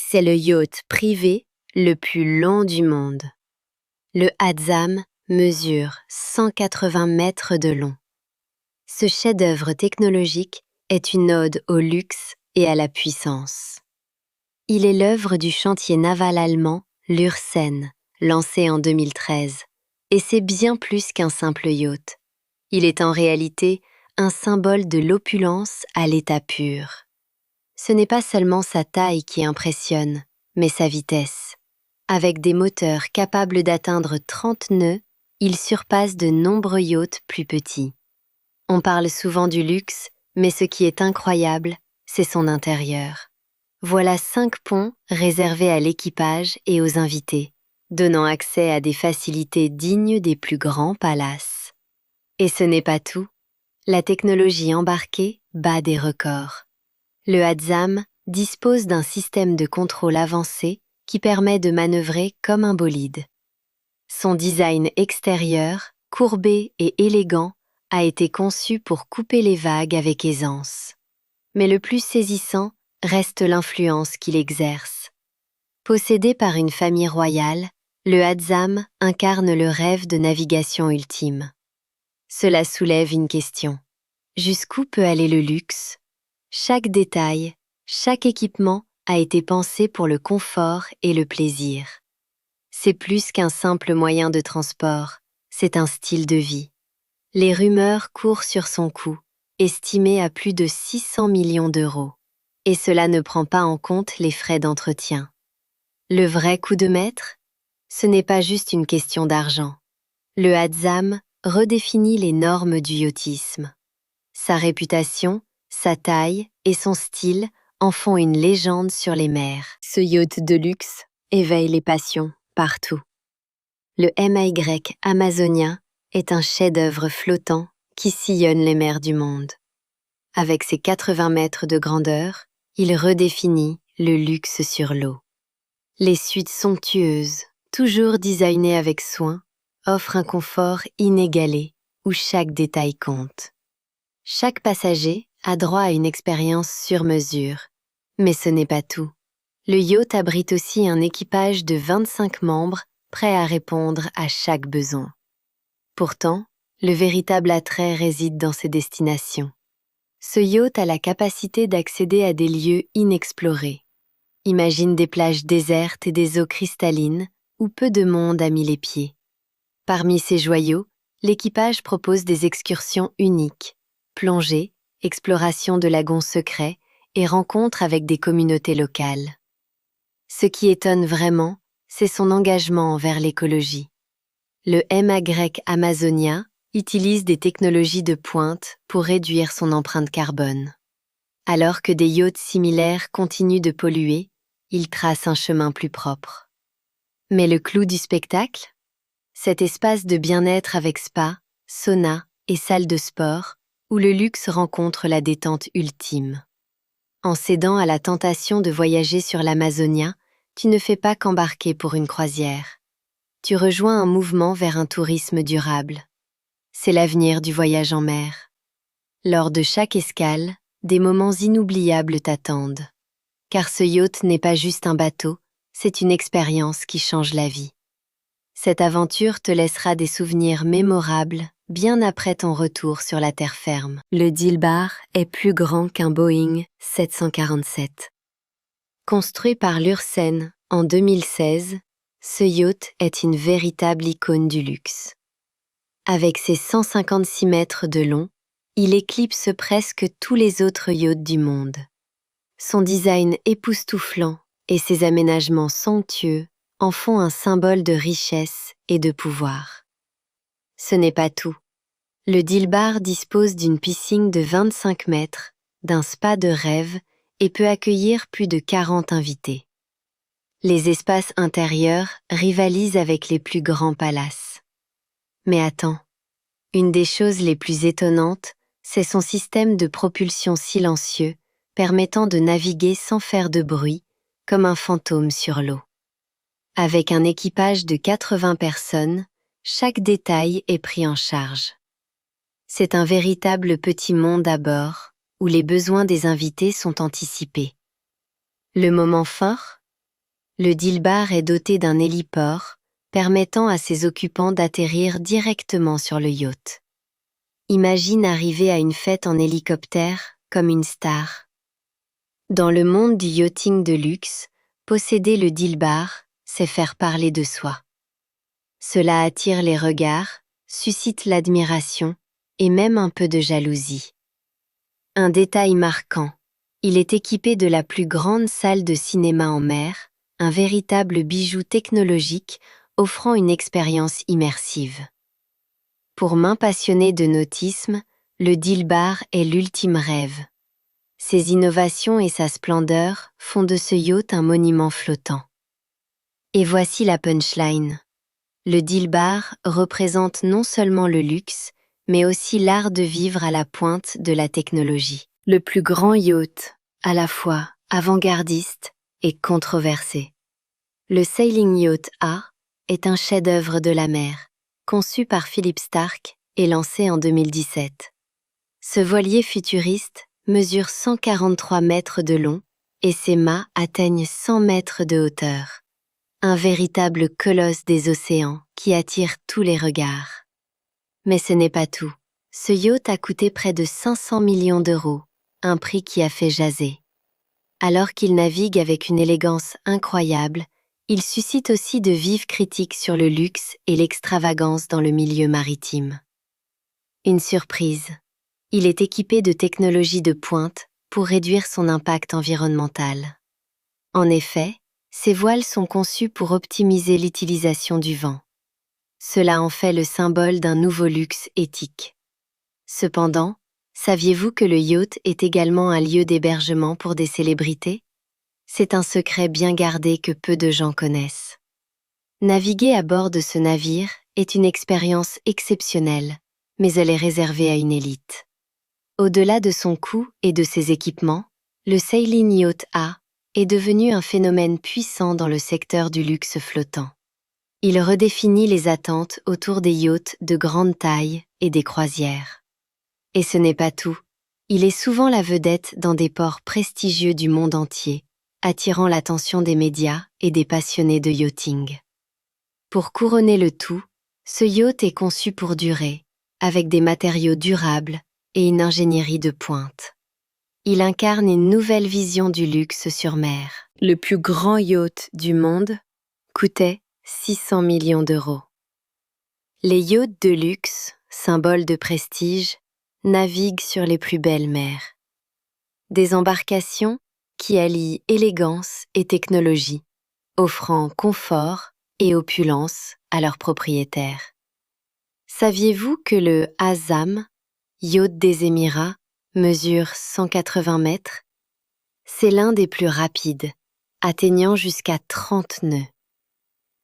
C'est le yacht privé le plus long du monde. Le Hatzam mesure 180 mètres de long. Ce chef-d'œuvre technologique est une ode au luxe et à la puissance. Il est l'œuvre du chantier naval allemand Lürssen, lancé en 2013, et c'est bien plus qu'un simple yacht. Il est en réalité un symbole de l'opulence à l'état pur. Ce n'est pas seulement sa taille qui impressionne, mais sa vitesse. Avec des moteurs capables d'atteindre 30 nœuds, il surpasse de nombreux yachts plus petits. On parle souvent du luxe, mais ce qui est incroyable, c'est son intérieur. Voilà 5 ponts réservés à l'équipage et aux invités, donnant accès à des facilités dignes des plus grands palaces. Et ce n'est pas tout. La technologie embarquée bat des records. Le Hatzam dispose d'un système de contrôle avancé qui permet de manœuvrer comme un bolide. Son design extérieur, courbé et élégant, a été conçu pour couper les vagues avec aisance. Mais le plus saisissant reste l'influence qu'il exerce. Possédé par une famille royale, le Hatzam incarne le rêve de navigation ultime. Cela soulève une question. Jusqu'où peut aller le luxe ? Chaque détail, chaque équipement a été pensé pour le confort et le plaisir. C'est plus qu'un simple moyen de transport, c'est un style de vie. Les rumeurs courent sur son coût, estimé à plus de 600 millions d'euros. Et cela ne prend pas en compte les frais d'entretien. Le vrai coup de maître ? Ce n'est pas juste une question d'argent. Le Hatzam redéfinit les normes du yachtisme. Sa réputation, sa taille et son style en font une légende sur les mers. Ce yacht de luxe éveille les passions partout. Le MY Amazonia est un chef-d'œuvre flottant qui sillonne les mers du monde. Avec ses 80 mètres de grandeur, il redéfinit le luxe sur l'eau. Les suites somptueuses, toujours designées avec soin, offrent un confort inégalé où chaque détail compte. Chaque passager a droit à une expérience sur mesure. Mais ce n'est pas tout. Le yacht abrite aussi un équipage de 25 membres prêts à répondre à chaque besoin. Pourtant, le véritable attrait réside dans ses destinations. Ce yacht a la capacité d'accéder à des lieux inexplorés. Imagine des plages désertes et des eaux cristallines où peu de monde a mis les pieds. Parmi ces joyaux, l'équipage propose des excursions uniques, plongée, exploration de lagons secrets et rencontres avec des communautés locales. Ce qui étonne vraiment, c'est son engagement envers l'écologie. Le MY Amazonia utilise des technologies de pointe pour réduire son empreinte carbone. Alors que des yachts similaires continuent de polluer, il trace un chemin plus propre. Mais le clou du spectacle ? Cet espace de bien-être avec spa, sauna et salle de sport, où le luxe rencontre la détente ultime. En cédant à la tentation de voyager sur l'Amazonia, tu ne fais pas qu'embarquer pour une croisière. Tu rejoins un mouvement vers un tourisme durable. C'est l'avenir du voyage en mer. Lors de chaque escale, des moments inoubliables t'attendent. Car ce yacht n'est pas juste un bateau, c'est une expérience qui change la vie. Cette aventure te laissera des souvenirs mémorables bien après ton retour sur la terre ferme. Le Dilbar est plus grand qu'un Boeing 747. Construit par Lürssen en 2016, ce yacht est une véritable icône du luxe. Avec ses 156 mètres de long, il éclipse presque tous les autres yachts du monde. Son design époustouflant et ses aménagements somptueux en font un symbole de richesse et de pouvoir. Ce n'est pas tout. Le Dilbar dispose d'une piscine de 25 mètres, d'un spa de rêve et peut accueillir plus de 40 invités. Les espaces intérieurs rivalisent avec les plus grands palaces. Mais attends, une des choses les plus étonnantes, c'est son système de propulsion silencieux permettant de naviguer sans faire de bruit, comme un fantôme sur l'eau. Avec un équipage de 80 personnes, chaque détail est pris en charge. C'est un véritable petit monde à bord, où les besoins des invités sont anticipés. Le moment fort, Le Dilbar est doté d'un héliport, permettant à ses occupants d'atterrir directement sur le yacht. Imagine arriver à une fête en hélicoptère comme une star. Dans le monde du yachting de luxe, posséder le Dilbar, c'est faire parler de soi. Cela attire les regards, suscite l'admiration et même un peu de jalousie. Un détail marquant, il est équipé de la plus grande salle de cinéma en mer, un véritable bijou technologique offrant une expérience immersive. Pour main passionnée de nautisme, le Dilbar est l'ultime rêve. Ses innovations et sa splendeur font de ce yacht un monument flottant. Et voici la punchline. Le Dilbar représente non seulement le luxe, mais aussi l'art de vivre à la pointe de la technologie. Le plus grand yacht, à la fois avant-gardiste et controversé. Le Sailing Yacht A est un chef-d'œuvre de la mer, conçu par Philippe Starck et lancé en 2017. Ce voilier futuriste mesure 143 mètres de long et ses mâts atteignent 100 mètres de hauteur. Un véritable colosse des océans qui attire tous les regards. Mais ce n'est pas tout. Ce yacht a coûté près de 500 millions d'euros, un prix qui a fait jaser. Alors qu'il navigue avec une élégance incroyable, il suscite aussi de vives critiques sur le luxe et l'extravagance dans le milieu maritime. Une surprise. Il est équipé de technologies de pointe pour réduire son impact environnemental. En effet, ces voiles sont conçues pour optimiser l'utilisation du vent. Cela en fait le symbole d'un nouveau luxe éthique. Cependant, saviez-vous que le yacht est également un lieu d'hébergement pour des célébrités? C'est un secret bien gardé que peu de gens connaissent. Naviguer à bord de ce navire est une expérience exceptionnelle, mais elle est réservée à une élite. Au-delà de son coût et de ses équipements, le Sailing Yacht A est devenu un phénomène puissant dans le secteur du luxe flottant. Il redéfinit les attentes autour des yachts de grande taille et des croisières. Et ce n'est pas tout, il est souvent la vedette dans des ports prestigieux du monde entier, attirant l'attention des médias et des passionnés de yachting. Pour couronner le tout, ce yacht est conçu pour durer, avec des matériaux durables et une ingénierie de pointe. Il incarne une nouvelle vision du luxe sur mer. Le plus grand yacht du monde coûtait 600 millions d'euros. Les yachts de luxe, symboles de prestige, naviguent sur les plus belles mers. Des embarcations qui allient élégance et technologie, offrant confort et opulence à leurs propriétaires. Saviez-vous que le Azam, yacht des Émirats, mesure 180 mètres? C'est l'un des plus rapides, atteignant jusqu'à 30 nœuds.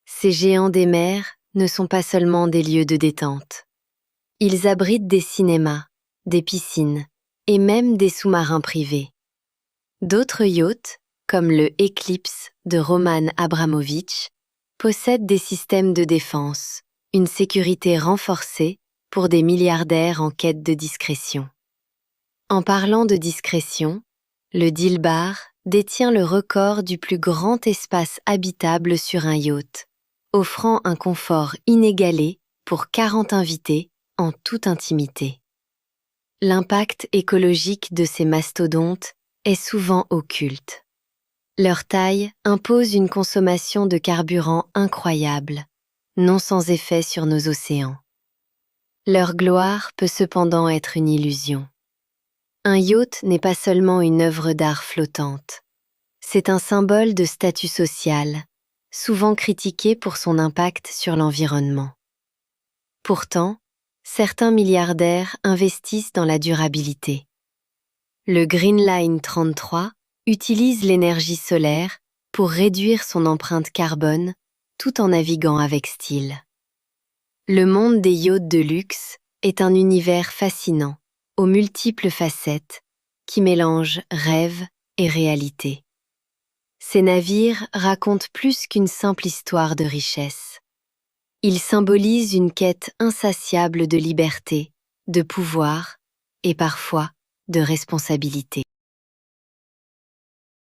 Ces géants des mers ne sont pas seulement des lieux de détente. Ils abritent des cinémas, des piscines et même des sous-marins privés. D'autres yachts, comme le Eclipse de Roman Abramovich, possèdent des systèmes de défense, une sécurité renforcée pour des milliardaires en quête de discrétion. En parlant de discrétion, le Dilbar détient le record du plus grand espace habitable sur un yacht, offrant un confort inégalé pour 40 invités en toute intimité. L'impact écologique de ces mastodontes est souvent occulte. Leur taille impose une consommation de carburant incroyable, non sans effet sur nos océans. Leur gloire peut cependant être une illusion. Un yacht n'est pas seulement une œuvre d'art flottante. C'est un symbole de statut social, souvent critiqué pour son impact sur l'environnement. Pourtant, certains milliardaires investissent dans la durabilité. Le Green Line 33 utilise l'énergie solaire pour réduire son empreinte carbone tout en naviguant avec style. Le monde des yachts de luxe est un univers fascinant, aux multiples facettes, qui mélangent rêve et réalité. Ces navires racontent plus qu'une simple histoire de richesse. Ils symbolisent une quête insatiable de liberté, de pouvoir et parfois de responsabilité.